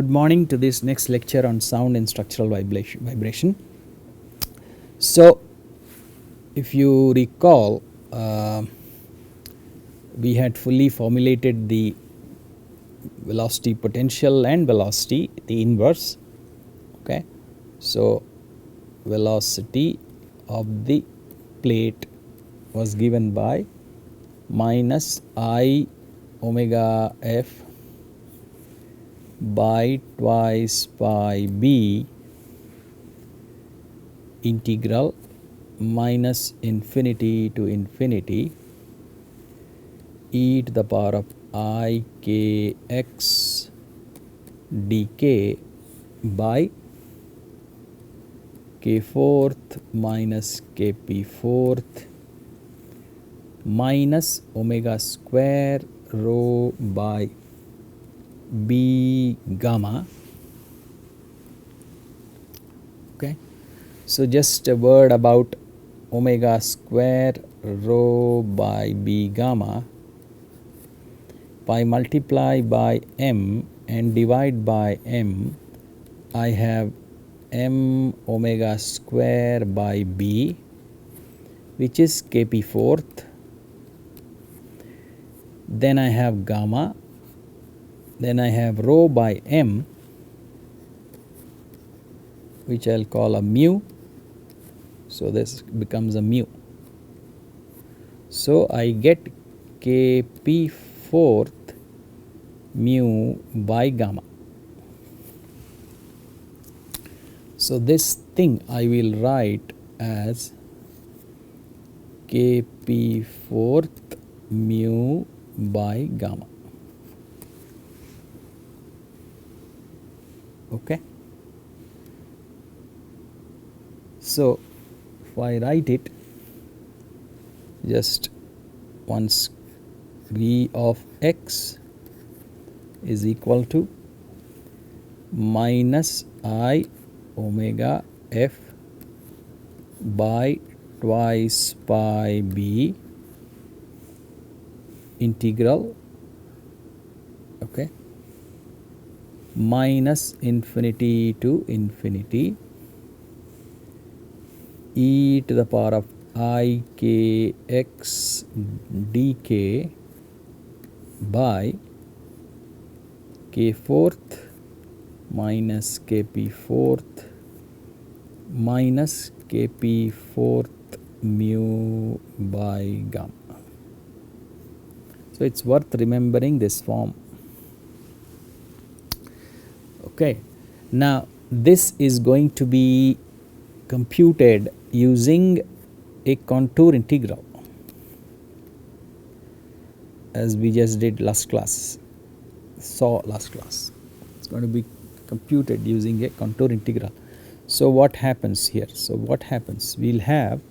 Good morning to this next lecture on sound and structural vibration. So, if you recall, we had fully formulated the velocity potential and velocity, the inverse. Okay. So, velocity of the plate was given by minus I omega f by twice pi b integral minus infinity to infinity e to the power of I k x dk by k fourth minus kp fourth minus omega square rho by b gamma. Okay. So, just a word about omega square rho by b gamma. If I multiply by m and divide by m, I have m omega square by b, which is kp fourth. Then I have gamma. Then I have rho by m, which I will call a mu. So, this becomes a mu. So, I get kp fourth mu by gamma. So, this thing I will write as kp fourth mu by gamma. Okay. So, if I write it, just once v of x is equal to minus I omega f by twice pi b integral, okay, minus infinity to infinity e to the power of I k x dk by k fourth minus kp fourth minus kp fourth mu by gamma. So, it is worth remembering this form. Okay. Now, this is going to be computed using a contour integral, as we just did last class, last class. It is going to be computed using a contour integral. So, what happens here? So, what happens? We will have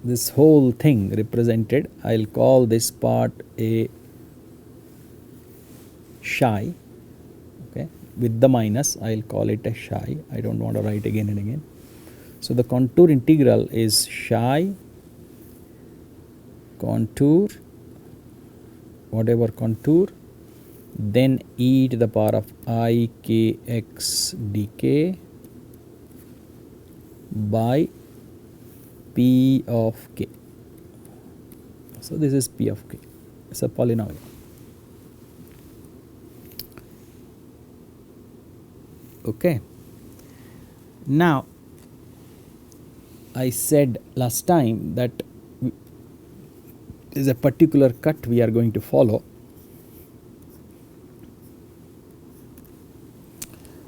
this whole thing represented. I will call this part a psi. Okay. With the minus, I will call it a psi. I do not want to write again and again. So, the contour integral is psi contour, whatever contour, then e to the power of I k x dk by p of k. So, this is p of k. It is a polynomial. Okay. Now, I said last time that there is a particular cut we are going to follow,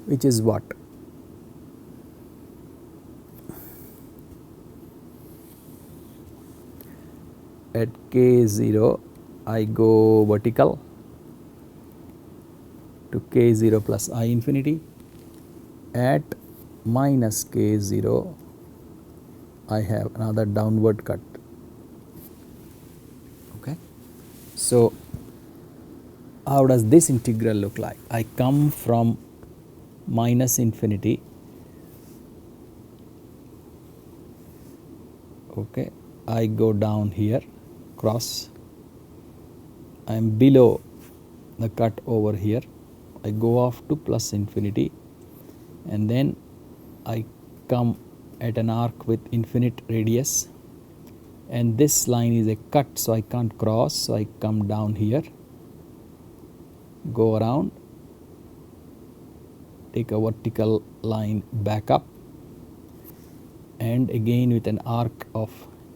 which is what? At k0, I go vertical to k0 plus I infinity. At minus k0, I have another downward cut. Okay. So, how does this integral look like? I come from minus infinity, okay, I go down here, cross, I am below the cut over here. I go off to plus infinity, and then I come at an arc with infinite radius, and this line is a cut, so I can't cross, so I come down here, go around, take a vertical line back up, and again with an arc of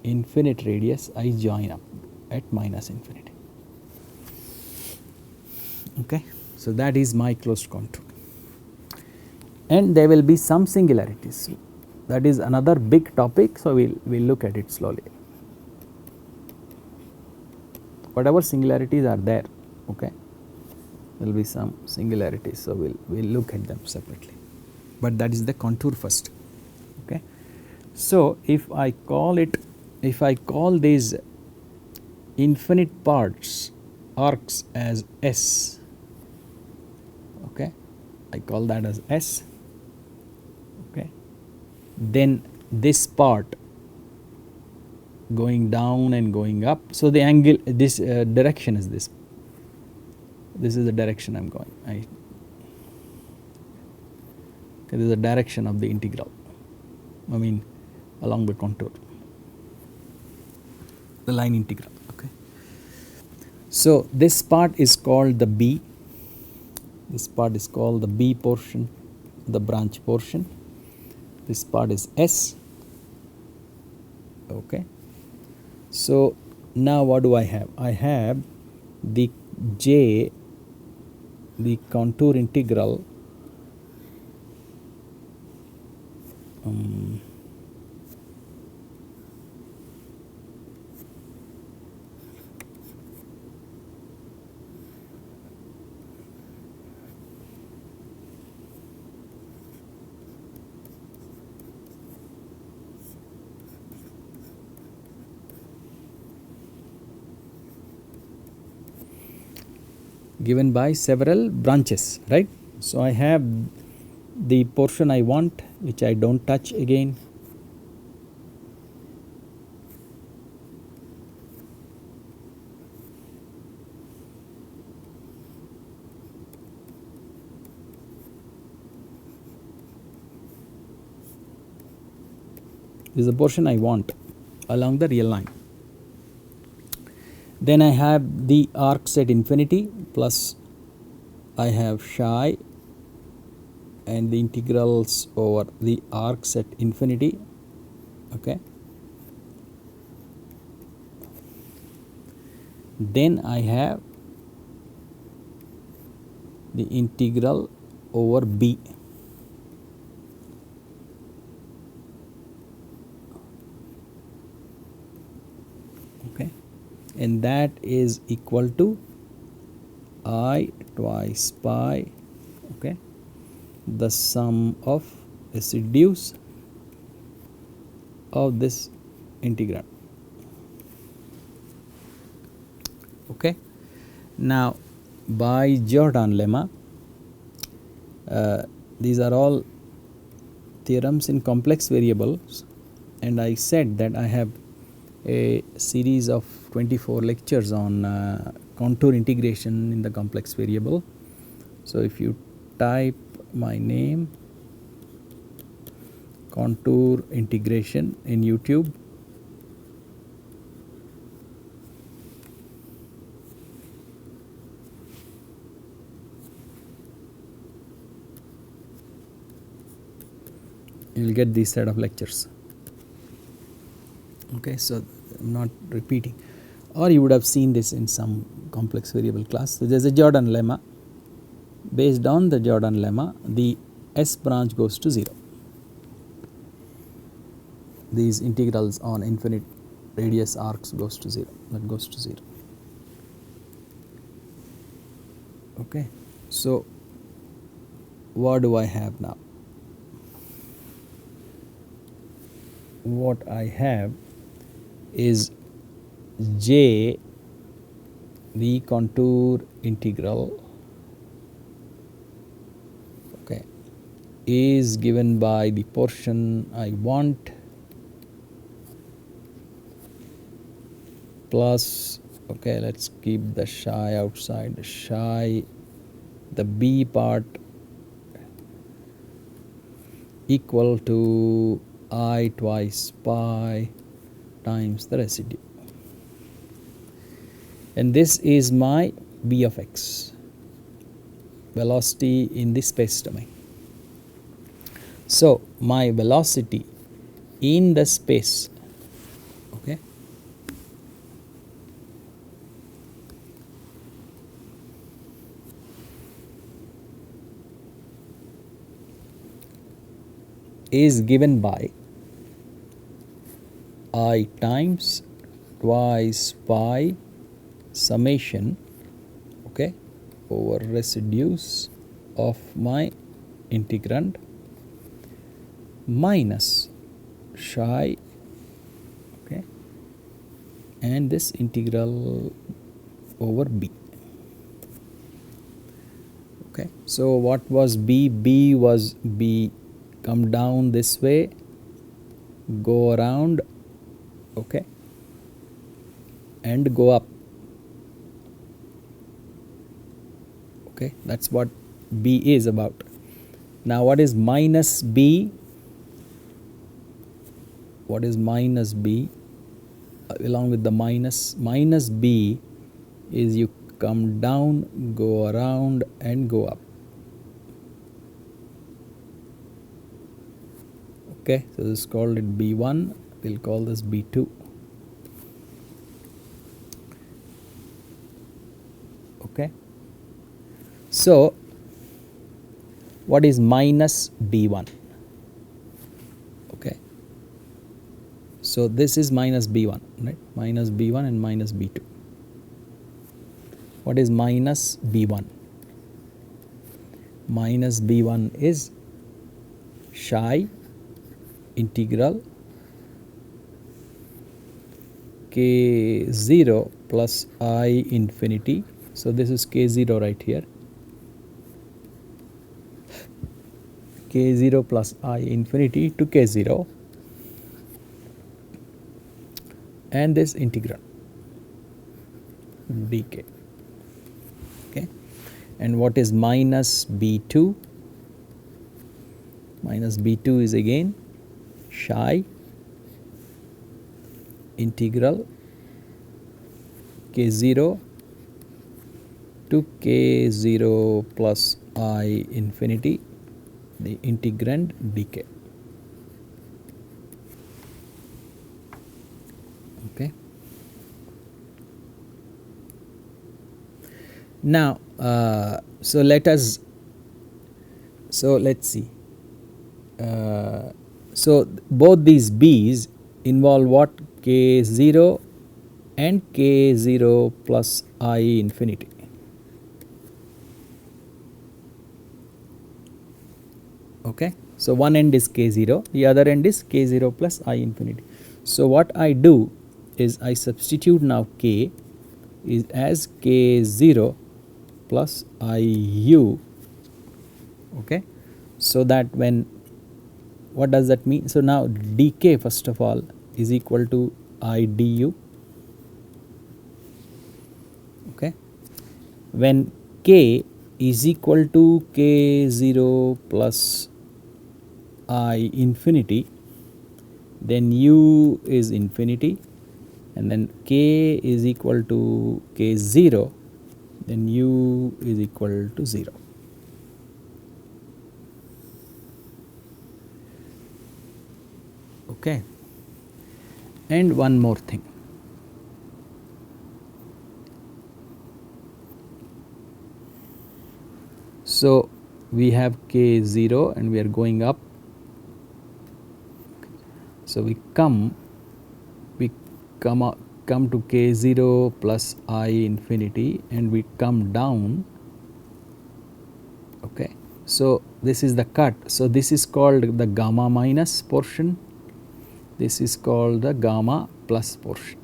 infinite radius I join up at minus infinity. Okay, so that is my closed contour, and there will be some singularities. That is another big topic, so we'll look at it slowly. Whatever singularities are there, okay, there will be some singularities, so we'll look at them separately, but that is the contour first. Okay, so if I call these infinite parts arcs as S, okay, I call that as S, okay, then this part going down and going up, so the angle, this direction is this is the direction I'm going. Okay, this is the direction of the integral, I mean along the contour, the line integral. Okay, so this part is called the B, this part is called the B portion, the branch portion, this part is S. Okay, so now what do I have? I have the J, the contour integral given by several branches, right? So I have the portion I want, which I don't touch again. This is the portion I want along the real line. Then I have the arcs at infinity, plus I have psi and the integrals over the arcs at infinity. Okay, then I have the integral over B. Okay, and that is equal to I twice pi, okay, the sum of residues of this integrand. Okay, now by Jordan lemma, these are all theorems in complex variables, and I said that I have a series of 24 lectures on contour integration in the complex variable. So if you type my name, contour integration, in YouTube, you will get this set of lectures. Okay, so I'm not repeating, or you would have seen this in some complex variable class. So there's a Jordan lemma. Based on the Jordan lemma, the S branch goes to 0. These integrals on infinite radius arcs goes to 0. That goes to 0. Okay, so what do I have now? What I have is J, the contour integral, okay, is given by the portion I want plus Okay, let's keep the psi outside. Psi, the B part equal to I twice pi times the residue, and this is my B of x, velocity in the space domain. So my velocity in the space, okay, is given by I times twice pi summation, okay, over residues of my integrand minus psi, okay, and this integral over B. Okay, so what was B? B was B, come down this way, go around, okay, and go up. Okay, that's what B is about. Now what is minus B? What is minus B? Along with the minus B is you come down, go around and go up. Okay, so this is called it B1, we'll call this B2. Okay, so what is minus B1? Okay, so this is minus B1, right? Minus B1 and minus B2. What is minus B1? Minus B1 is psi integral k0 plus I infinity. So this is k0 right here. K0 plus I infinity to k0, and this integral dk. Okay, and what is minus B2? Minus B2 is again psi integral k0 to k0 plus I infinity, the integrand dk. Okay, now so let's see. So both these B's involve what? K0 and k0 plus I infinity. Okay, so one end is k0, the other end is k0 plus I infinity. So what I do is I substitute now k is as k0 plus iu. Okay, so that when, what does that mean? So now dk first of all is equal to I du. Okay, when k is equal to k0 plus I infinity, then u is infinity, and then k is equal to k0, then u is equal to 0. Okay, and one more thing. So we have k0 and we are going up. So we come to k0 plus I infinity and we come down. Okay, so this is the cut. So this is called the gamma minus portion, this is called the gamma plus portion.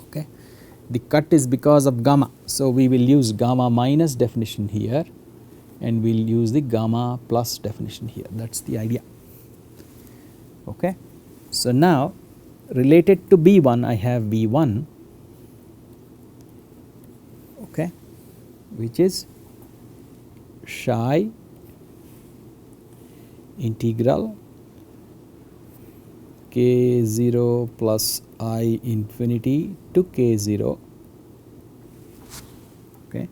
Okay, the cut is because of gamma, so we will use gamma minus definition here and we will use the gamma plus definition here. That's the idea. Okay, so now related to B1 I have B1 which is psi integral k0 plus I infinity to k0. Okay,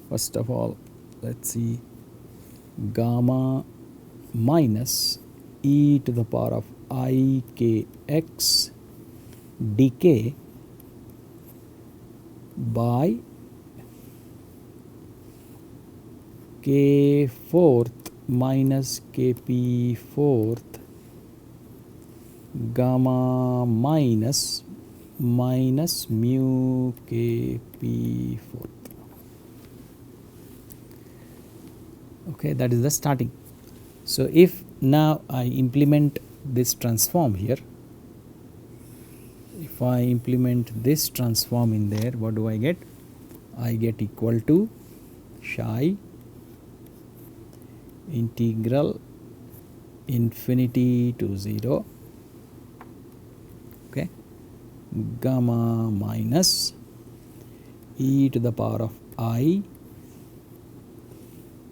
first of all let's see, gamma minus e to the power of I kx dk by k fourth minus kp fourth gamma minus mu kp fourth. Okay, that is the starting. So if now I implement this transform here, if I implement this transform in there, what do I get? I get equal to psi integral infinity to 0, okay, gamma minus e to the power of I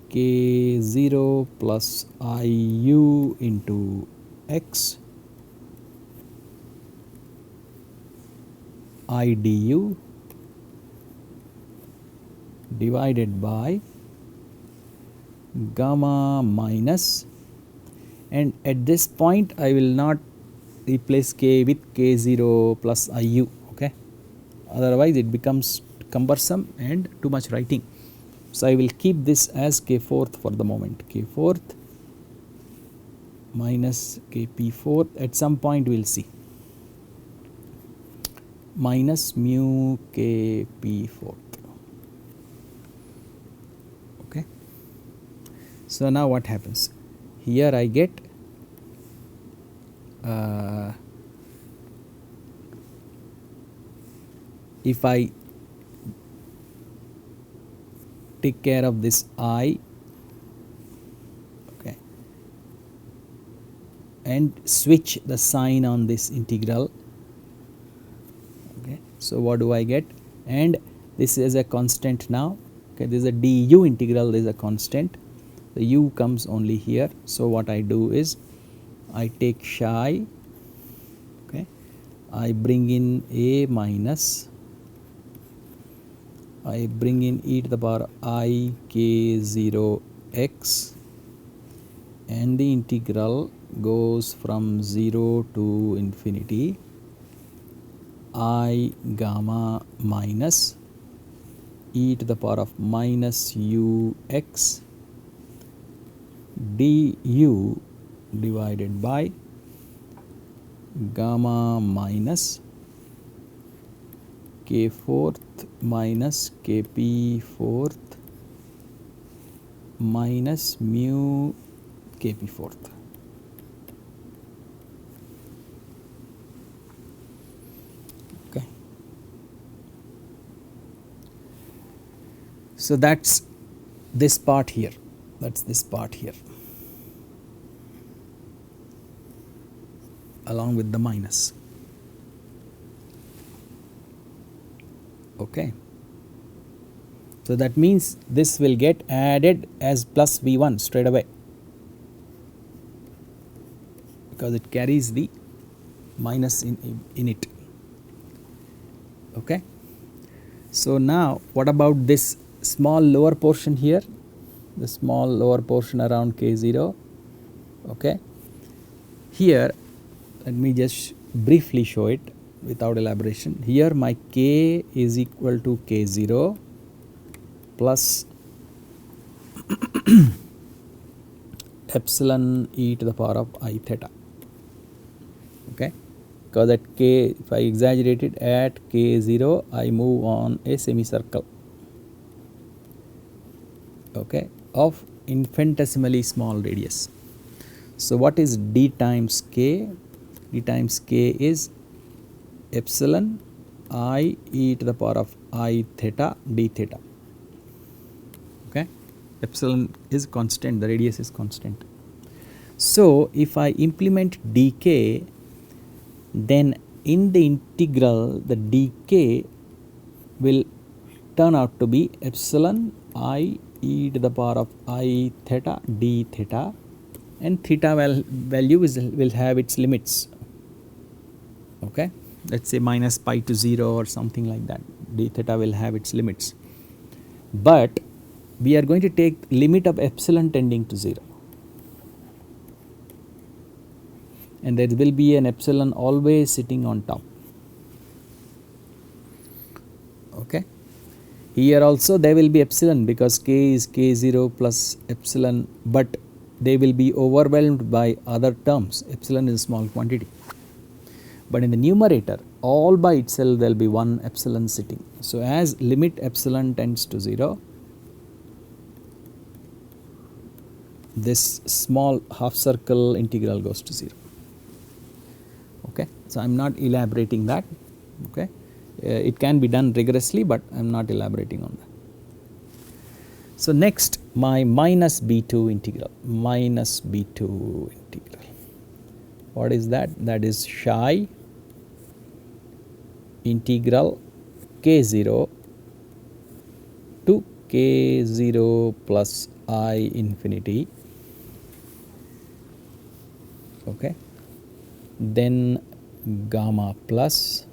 k0 plus iu into x I du divided by gamma minus, and at this point I will not replace k with k0 plus iu, okay, otherwise it becomes cumbersome and too much writing. So I will keep this as k fourth for the moment, k fourth minus kp fourth, at some point we will see, minus mu kp fourth. Okay, so now what happens here? I get if I take care of this I, okay, and switch the sign on this integral, okay, so what do I get? And this is a constant now, okay, this is a du integral, this is a constant, the u comes only here. So what I do is I take psi, okay, I bring in a minus, I bring in e to the power I k0 x, and the integral goes from 0 to infinity I gamma minus e to the power of minus u x du divided by gamma minus k fourth minus kp fourth minus mu kp fourth. Okay, so that's this part here, that's this part here along with the minus. Okay, so that means this will get added as plus v1 straight away because it carries the minus in it. Okay, so now what about this small lower portion here, the small lower portion around k0? Okay, here let me just briefly show it without elaboration. Here my k is equal to k0 plus epsilon e to the power of I theta. Okay, because at k, if I exaggerate it, at k0 I move on a semicircle, okay, of infinitesimally small radius. So what is d times k? D times k is epsilon I e to the power of I theta d theta. Okay, epsilon is constant, the radius is constant. So if I implement dk, then in the integral the dk will turn out to be epsilon I e to the power of I theta d theta, and theta value will have its limits. Okay, let us say minus pi to 0 or something like that. D theta will have its limits, but we are going to take limit of epsilon tending to 0, and there will be an epsilon always sitting on top. Okay, here also there will be epsilon because k is k0 plus epsilon, but they will be overwhelmed by other terms. Epsilon is a small quantity, but in the numerator all by itself there will be one epsilon sitting. So as limit epsilon tends to 0, this small half circle integral goes to 0. Okay, so I am not elaborating that. Okay, it can be done rigorously, but I am not elaborating on that. So next, my minus b2 integral, minus b2 integral. What is that? That is psi integral k0 to k0 plus I infinity. Okay, then gamma plus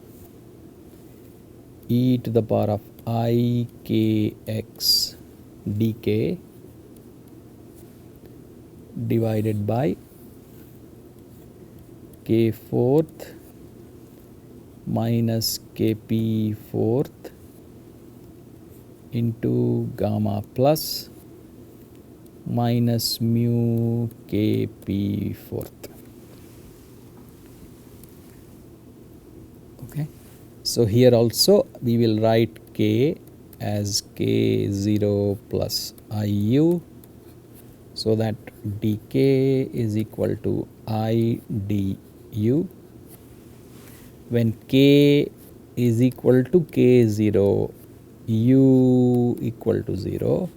e to the power of I kx dk divided by k fourth minus kp fourth into gamma plus minus mu kp fourth. Okay, so here also we will write k as k0 plus iu, so that dk is equal to I du. When k is equal to k0, u equal to 0.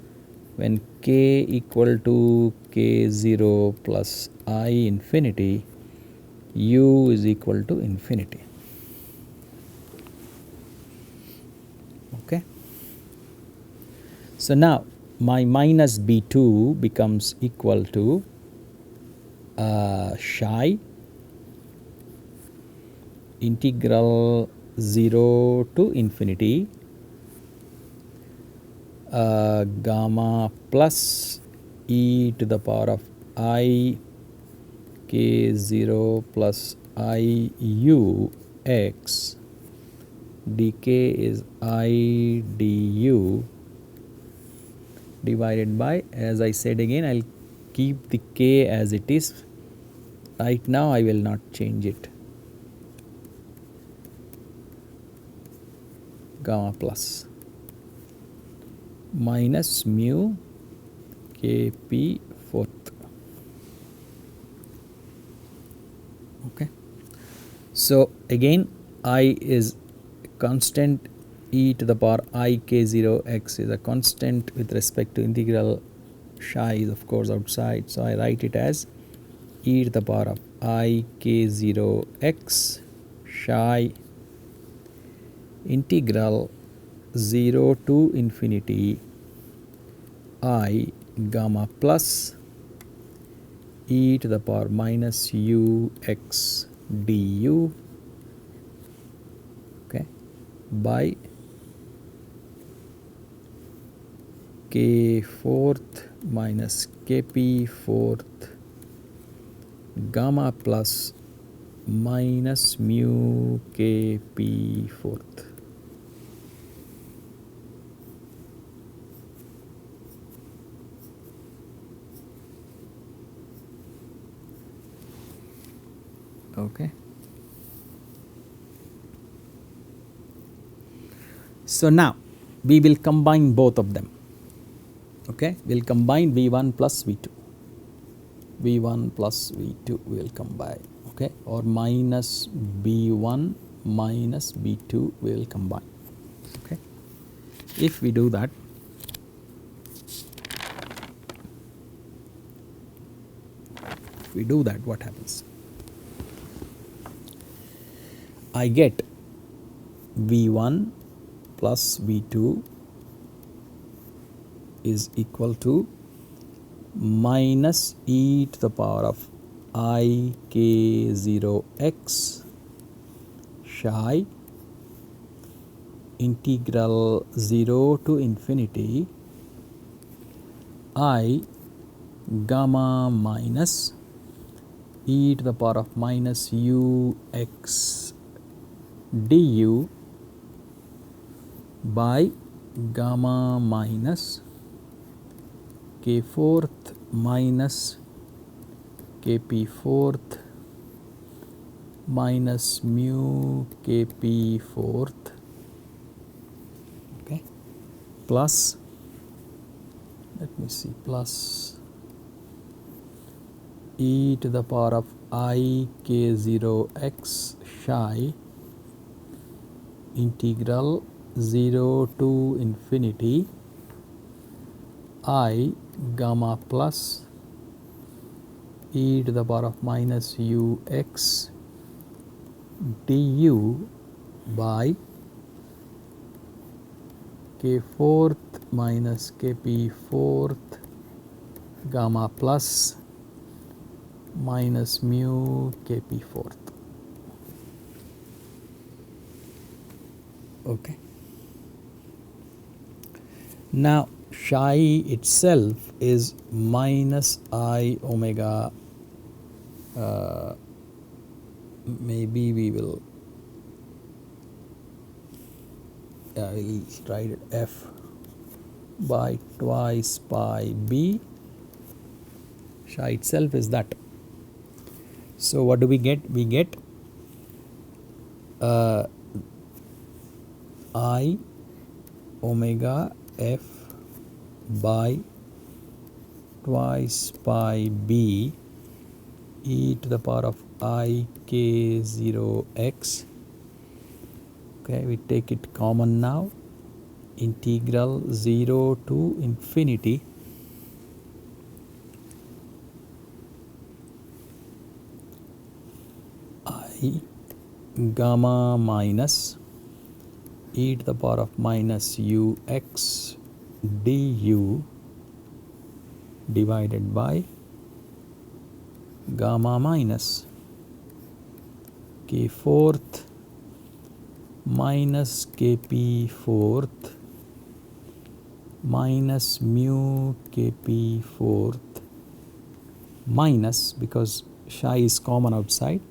When k equal to k0 plus I infinity, u is equal to infinity. Okay. So now my minus b2 becomes equal to psi integral 0 to infinity gamma plus e to the power of I k0 plus I u x dk is I du divided by, as I said again, I will keep the k as it is. Right now I will not change it. Gamma plus minus mu kp fourth. Okay. So again I is constant, e to the power I k0 x is a constant with respect to integral. Psi is of course outside, so I write it as e to the power of I k0 x psi integral 0 to infinity I gamma plus e to the power minus u x du, okay, by k fourth minus kp fourth gamma plus minus mu kp fourth. Okay. So now we will combine both of them. Okay, we will combine V1 plus V2. V1 plus V2 we will combine. Okay, or minus B1 minus B2 we will combine. Okay, if we do that, what happens? I get V1 plus V2 is equal to minus e to the power of I k0x psi integral 0 to infinity I gamma minus e to the power of minus ux du by gamma minus k fourth minus kp fourth minus mu kp fourth, okay, plus, let me see, plus e to the power of I k0x psi integral 0 to infinity I gamma plus e to the power of minus ux du by k fourth minus kp fourth gamma plus minus mu kp fourth. Okay. Now psi itself is minus I omega, maybe we will we'll write it f by twice pi b. Psi itself is that. So what do we get? We get I omega f by twice pi b e to the power of I k0x. Okay, we take it common now. Integral 0 to infinity I gamma minus e to the power of minus ux du divided by gamma minus k fourth minus kp fourth minus mu kp fourth minus, because psi is common outside,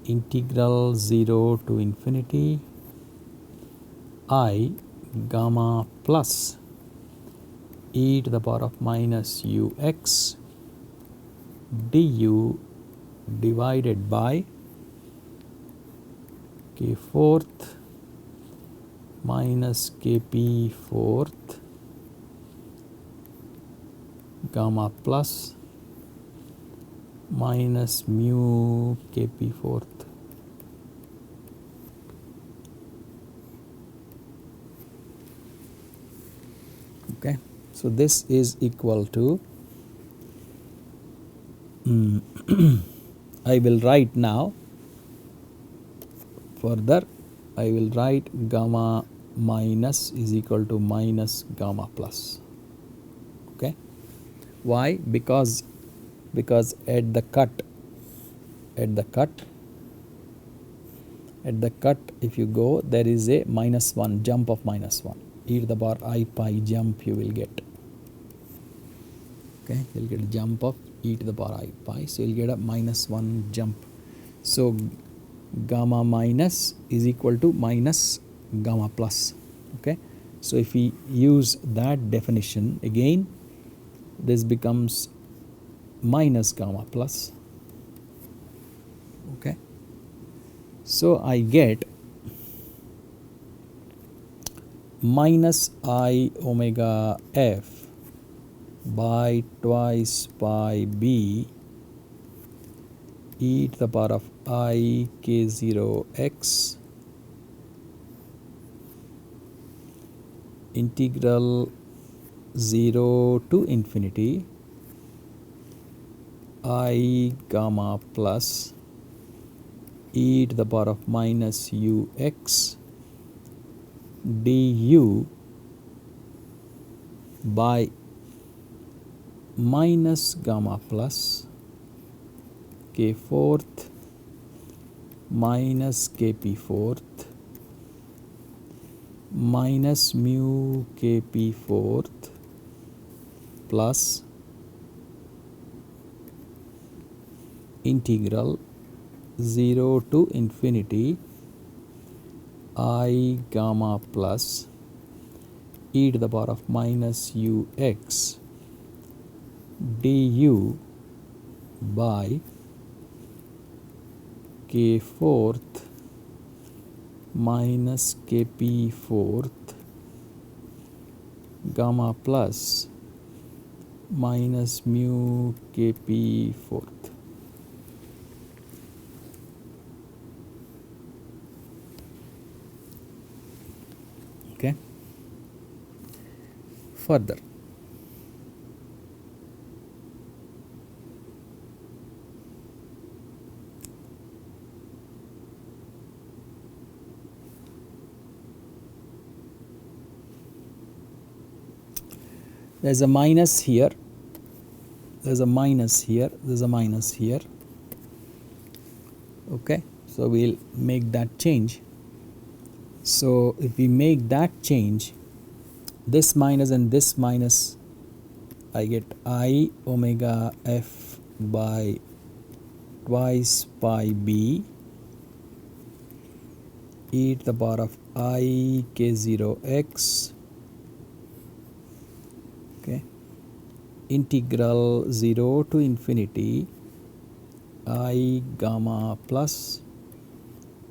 integral 0 to infinity I gamma plus e to the power of minus ux du divided by k fourth minus kp fourth gamma plus minus mu kp fourth. Okay, so this is equal to I will write now, further I will write gamma minus is equal to minus gamma plus. Okay, why? Because at the cut if you go, there is a minus 1 jump of minus 1 e to the power I pi jump you will get. Okay, you will get a jump of e to the power I pi, so you will get a minus 1 jump. So gamma minus is equal to minus gamma plus. Okay, so if we use that definition again, this becomes minus gamma plus. Okay, so I get minus I omega f by twice pi b e to the power of I k0x integral 0 to infinity I gamma plus e to the power of minus ux du by minus gamma plus k fourth minus kp fourth minus mu kp fourth plus integral 0 to infinity I gamma plus e to the power of minus ux du by k fourth minus kp fourth gamma plus minus mu kp fourth. Okay. Further, there's a minus here, there's a minus here, there's a minus here. Okay, so we'll make that change. So if we make that change, this minus and this minus, I get I omega f by twice pi b e to the power of I k0x, okay, integral 0 to infinity I gamma plus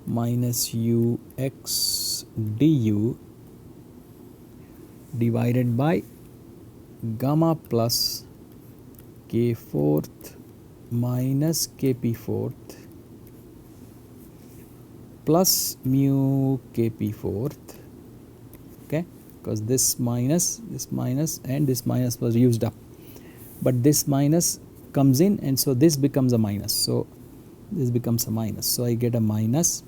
minus ux du divided by gamma plus k fourth minus kp fourth plus mu kp fourth. Okay, because this minus and this minus was used up, but this minus comes in, and so this becomes a minus, so this becomes a minus, so I get a minus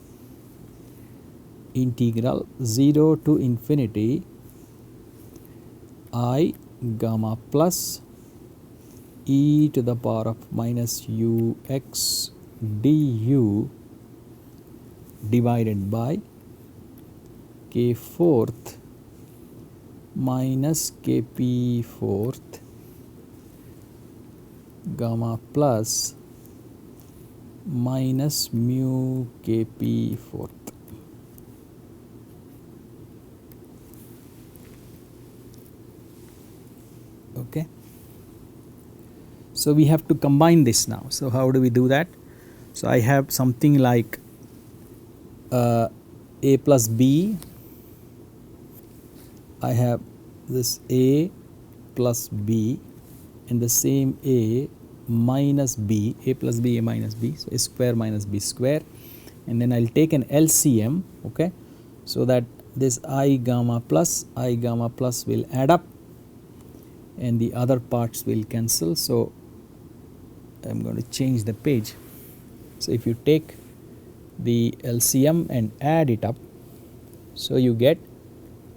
integral 0 to infinity I gamma plus e to the power of minus ux du divided by k fourth minus kp fourth gamma plus minus mu kp fourth. Okay, so we have to combine this now. So how do we do that? So I have something like a plus b, I have this a plus b and the same a minus b, a plus b, a minus b, so a square minus b square, and then I'll take an LCM, okay, so that this I gamma plus will add up and the other parts will cancel. So I'm going to change the page. So if you take the LCM and add it up, so you get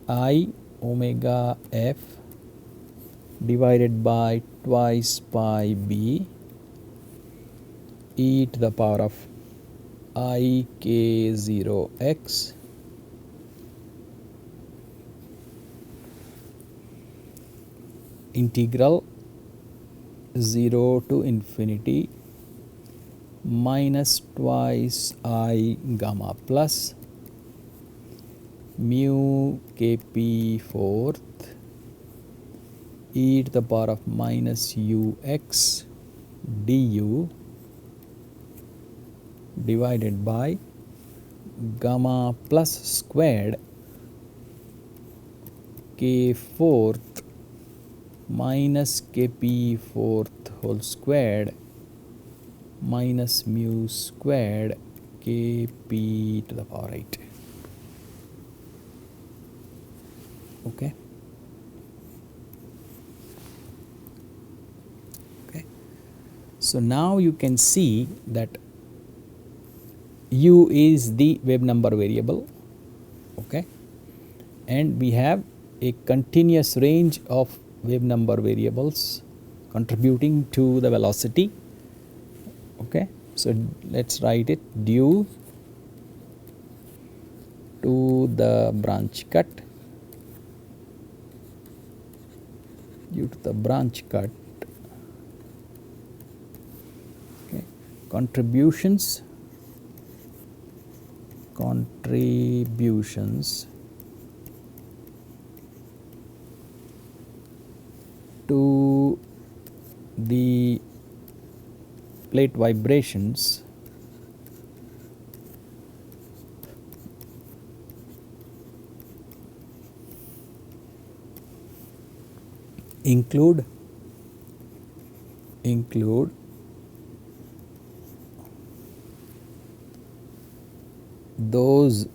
I omega f divided by twice pi b e to the power of I k0x integral 0 to infinity minus twice I gamma plus mu kp fourth e to the power of minus ux du divided by gamma plus squared k fourth minus kp fourth whole squared minus mu squared kp to the power 8. Okay. Okay. So now you can see that u is the wave number variable, okay, and we have a continuous range of wave number variables contributing to the velocity. Okay, so let's write it due to the branch cut, due to the branch cut. Okay, contributions to the plate vibrations include those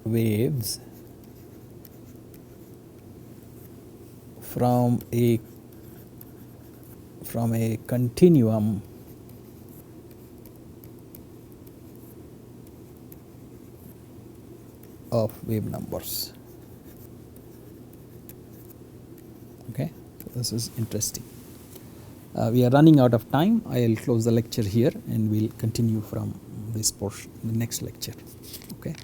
waves from a continuum of wave numbers. Okay, so this is interesting. We are running out of time. I will close the lecture here and we'll continue from this portion, the next lecture. Okay.